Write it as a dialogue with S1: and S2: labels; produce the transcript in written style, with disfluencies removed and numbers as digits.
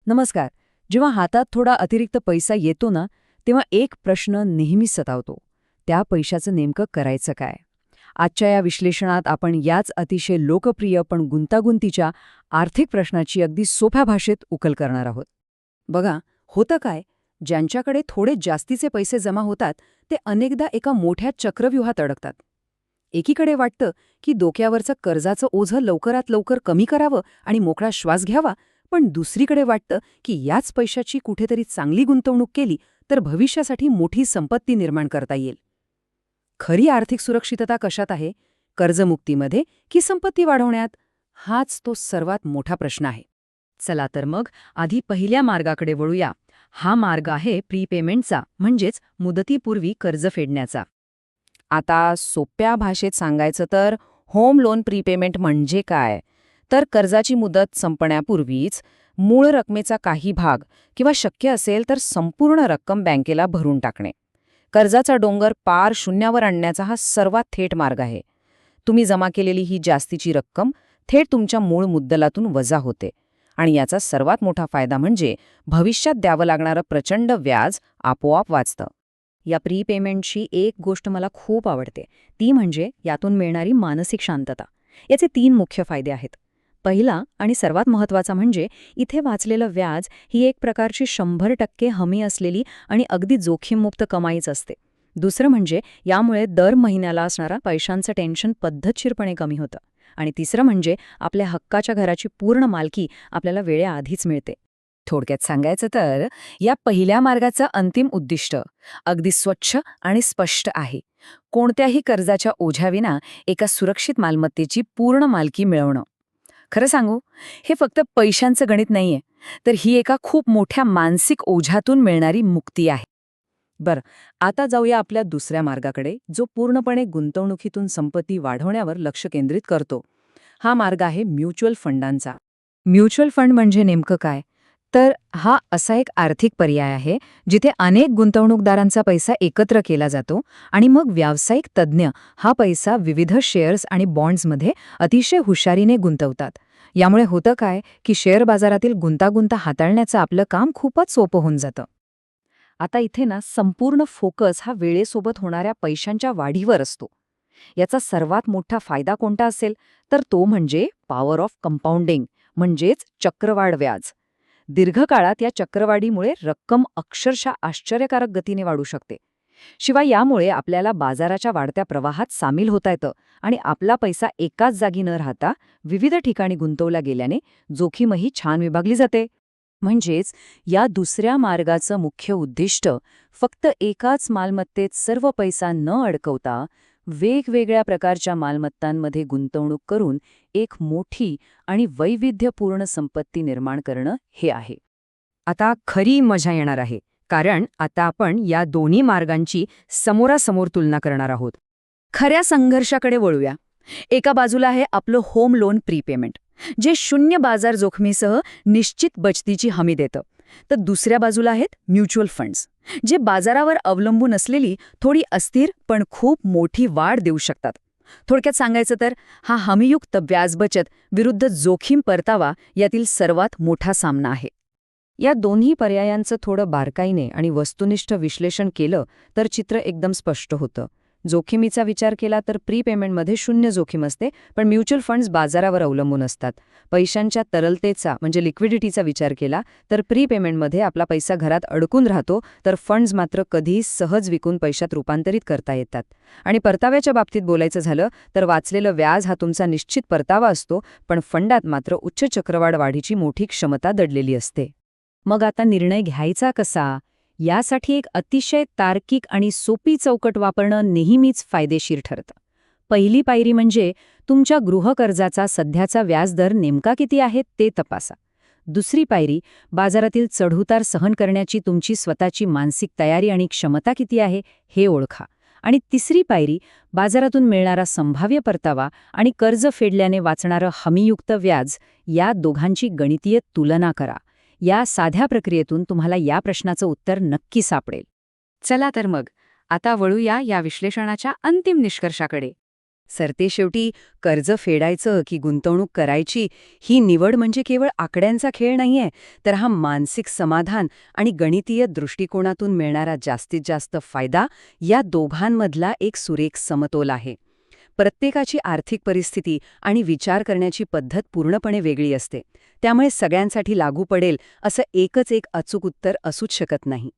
S1: नमस्कार. जेव्हा हातात थोडा अतिरिक्त पैसा येतो ना, तेव्हा एक प्रश्न नेहमीच सतावतो. त्या पैशाचं नेमकं करायचं काय? आजच्या या विश्लेषणात आपण याच अतिशय लोकप्रिय पण गुंतागुंतीच्या आर्थिक प्रश्नाची अगदी सोप्या भाषेत उकल करणार आहोत. बघा, होतं काय? ज्यांच्याकडे थोडे जास्तीचे पैसे जमा होतात, ते अनेकदा एका मोठ्या चक्रव्यूहात अडकतात. एकीकडे वाटतं की डोक्यावरचं कर्जाचं ओझं लवकरात लवकर कमी करावं आणि मोकळा श्वास घ्यावा, पण दुसरीकडे वाटतं की याच पैशाची कुठेतरी चांगली गुंतवणूक केली तर भविष्यासाठी मोठी संपत्ती निर्माण करता येईल. खरी आर्थिक सुरक्षितता कशात आहे? कर्जमुक्तीमध्ये की संपत्ती वाढवण्यात? हाच तो सर्वात मोठा प्रश्न आहे. चला तर मग आधी पहिल्या मार्गाकडे वळूया. हा मार्ग आहे प्रीपेमेंटचा, म्हणजेच मुदतीपूर्वी कर्ज फेडण्याचा.
S2: आता सोप्या भाषेत सांगायचं तर होम लोन प्रीपेमेंट म्हणजे काय? तर कर्जाची मुदत संपण्यापूर्वीच मूळ रकमेचा काही भाग किंवा शक्य असेल तर संपूर्ण रक्कम बँकेला भरून टाकणे. कर्जाचा डोंगर पार शून्यावर आणण्याचा हा सर्वात थेट मार्ग आहे. तुम्ही जमा केलेली ही जास्तीची रक्कम थेट तुमच्या मूळ मुद्दलातून वजा होते आणि याचा सर्वात मोठा फायदा म्हणजे भविष्यात द्यावं लागणारं प्रचंड व्याज आपोआप वाचतं.
S1: या प्रीपेमेंटची एक गोष्ट मला खूप आवडते, ती म्हणजे यातून मिळणारी मानसिक शांतता. याचे 3 मुख्य फायदे आहेत. पहिला आणि सर्वात महत्त्वाचा म्हणजे इथे वाचलेलं व्याज ही एक प्रकारची 100% हमी असलेली आणि अगदी जोखीममुक्त कमाईच असते. दुसरं म्हणजे यामुळे दर महिन्याला असणारा पैशांचं टेन्शन पद्धतशीरपणे कमी होतं. आणि तिसरं म्हणजे आपल्या हक्काच्या घराची पूर्ण मालकी आपल्याला वेळेआधीच मिळते.
S2: थोडक्यात सांगायचं तर या पहिल्या मार्गाचं अंतिम उद्दिष्ट अगदी स्वच्छ आणि स्पष्ट आहे. कोणत्याही कर्जाच्या ओझ्याविना एका सुरक्षित मालमत्तेची पूर्ण मालकी मिळवणं. खरं सांगू, हे फक्त पैशांचं गणित नाहीये, तर ही एका खूप मोठ्या मानसिक ओझ्यातून मिळणारी मुक्ती आहे.
S1: बरं, आता जाऊया आपल्या दुसऱ्या मार्गाकडे, जो पूर्णपणे गुंतवणुकीतून संपत्ती वाढवण्यावर लक्ष केंद्रित करतो. हा मार्ग आहे म्युच्युअल फंडांचा.
S2: म्युच्युअल फंड म्हणजे नेमकं काय? तर हा असा एक आर्थिक पर्याय आहे जिथे अनेक गुंतवणूकदारांचा पैसा एकत्र केला जातो आणि मग व्यावसायिक तज्ज्ञ हा पैसा विविध शेअर्स आणि बॉन्ड्समध्ये अतिशय हुशारीने गुंतवतात. यामुळे होतं काय की शेअर बाजारातील गुंतागुंत हाताळण्याचं आपलं काम खूपच सोपं होऊन जातं.
S1: आता इथे ना संपूर्ण फोकस हा वेळेसोबत होणाऱ्या पैशांच्या वाढीवर असतो. याचा सर्वात मोठा फायदा कोणता असेल तर तो म्हणजे पॉवर ऑफ कंपाऊंडिंग, म्हणजेच चक्रवाढ व्याज. दीर्घकाळात या चक्रवाढीमुळे रक्कम अक्षरशः आश्चर्यकारक गतीने वाढू शकते. शिवाय यामुळे आपल्याला बाजाराच्या वाढत्या प्रवाहात सामील होता येतं आणि आपला पैसा एकाच जागी न राहता विविध ठिकाणी गुंतवला गेल्याने जोखीमही छान विभागली जाते. म्हणजेच या दुसऱ्या मार्गाचं मुख्य उद्दिष्ट फक्त एकाच मालमत्तेत सर्व पैसा न अडकवता वेगवेगळ्या प्रकारच्या मालमत्तांमध्ये गुंतवणूक करून एक मोठी आणि वैविध्यपूर्ण संपत्ती निर्माण करणं हे आहे.
S2: आता खरी मजा येणार आहे, कारण आता आपण या दोन्ही मार्गांची समोरासमोर तुलना करणार आहोत.
S1: खऱ्या संघर्षाकडे वळूया. एका बाजूला आहे आपलं होम लोन प्रीपेमेंट, जे 0 बाजार जोखमीसह निश्चित बचतीची हमी देतं. तर दुसऱ्या बाजूला आहेत म्युच्युअल फंड्स, जे बाजारावर अवलंबून असलेली थोडी अस्थिर पण खूप मोठी वाढ देऊ शकतात. थोडक्यात सांगायचं तर हा हमीयुक्त व्याज बचत विरुद्ध जोखीम परतावा यातील सर्वात मोठा सामना आहे. या दोन्ही पर्यायांचं थोडं बारकाईने आणि वस्तुनिष्ठ विश्लेषण केलं तर चित्र एकदम स्पष्ट होतं. जोखमीचा विचार केला तर प्रीपेमेंटमध्ये 0 जोखीम असते, पण म्युच्युअल फंड्स बाजारावर अवलंबून असतात. पैशांच्या तरलतेचा म्हणजे लिक्विडिटीचा विचार केला तर प्रीपेमेंटमध्ये आपला पैसा घरात अडकून राहतो, तर फंड्स मात्र कधीही सहज विकून पैशात रूपांतरित करता येतात. आणि परताव्याच्या बाबतीत बोलायचं झालं तर वाचलेलं व्याज हा तुमचा निश्चित परतावा असतो, पण फंडात मात्र उच्च चक्रवाढ वाढीची मोठी क्षमता दडलेली असते. मग आता निर्णय घ्यायचा कसा? यासाठी एक अतिशय तार्किक आणि सोपी चौकट वापरणं नेहमीच फायदेशीर ठरतं. पहिली पायरी म्हणजे तुमच्या गृहकर्जाचा सध्याचा व्याजदर नेमका किती आहे ते तपासा. दुसरी पायरी बाजारातील चढउतार सहन करण्याची तुमची स्वतःची मानसिक तयारी आणि क्षमता किती आहे हे ओळखा. आणि तिसरी पायरी बाजारातून मिळणारा संभाव्य परतावा आणि कर्ज फेडल्याने वाचणारं हमीयुक्त व्याज या दोघांची गणितीय तुलना करा. या साध्या प्रक्रियेतून तुम्हाला या प्रश्नाचं उत्तर नक्की सापडेल. चला तर मग आता वळूया या विश्लेषणाच्या अंतिम निष्कर्षाकडे. सरतेशेवटी कर्ज फेडायचं की गुंतवणूक करायची ही निवड म्हणजे केवळ आकड्यांचा खेळ नाहीये, तर हा मानसिक समाधान आणि गणितीय दृष्टिकोनातून मिळणारा जास्तीत जास्त फायदा या दोघांमधला एक सुरेख समतोल आहे. प्रत्येकाची आर्थिक परिस्थिती आणि विचार करण्याची पद्धत पूर्णपणे वेगळी असते. त्यामुळे सगळ्यांसाठी लागू पडेल असं एकच एक अचूक उत्तर असूच शकत नाही.